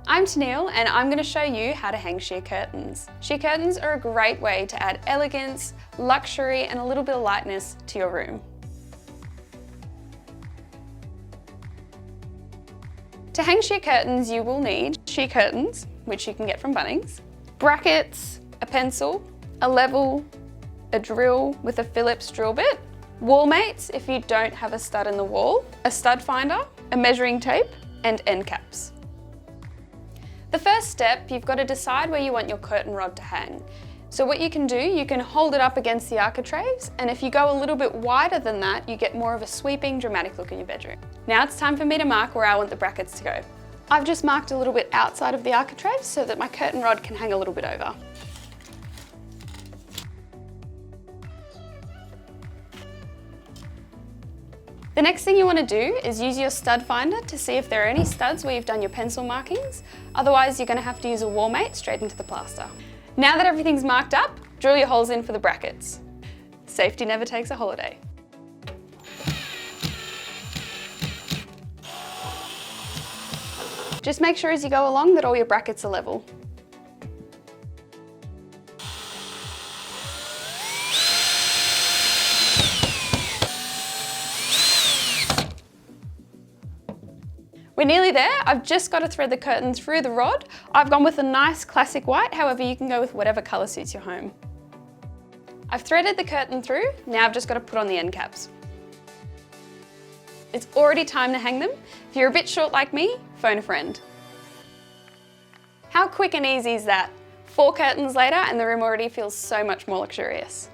I'm Tennille and I'm going to show you how to hang sheer curtains. Sheer curtains are a great way to add elegance, luxury and a little bit of lightness to your room. To hang sheer curtains you will need sheer curtains, which you can get from Bunnings, brackets, a pencil, a level, a drill with a Phillips drill bit, Wallmates if you don't have a stud in the wall, a stud finder, a measuring tape and end caps. The first step, you've got to decide where you want your curtain rod to hang. So what you can do, you can hold it up against the architraves, and if you go a little bit wider than that, you get more of a sweeping, dramatic look in your bedroom. Now it's time for me to mark where I want the brackets to go. I've just marked a little bit outside of the architraves so that my curtain rod can hang a little bit over. The next thing you want to do is use your stud finder to see if there are any studs where you've done your pencil markings. Otherwise, you're going to have to use a Wallmate straight into the plaster. Now that everything's marked up, drill your holes in for the brackets. Safety never takes a holiday. Just make sure as you go along that all your brackets are level. We're nearly there. I've just got to thread the curtain through the rod. I've gone with a nice classic white, however you can go with whatever colour suits your home. I've threaded the curtain through, now I've just got to put on the end caps. It's already time to hang them. If you're a bit short like me, phone a friend. How quick and easy is that? 4 curtains later and the room already feels so much more luxurious.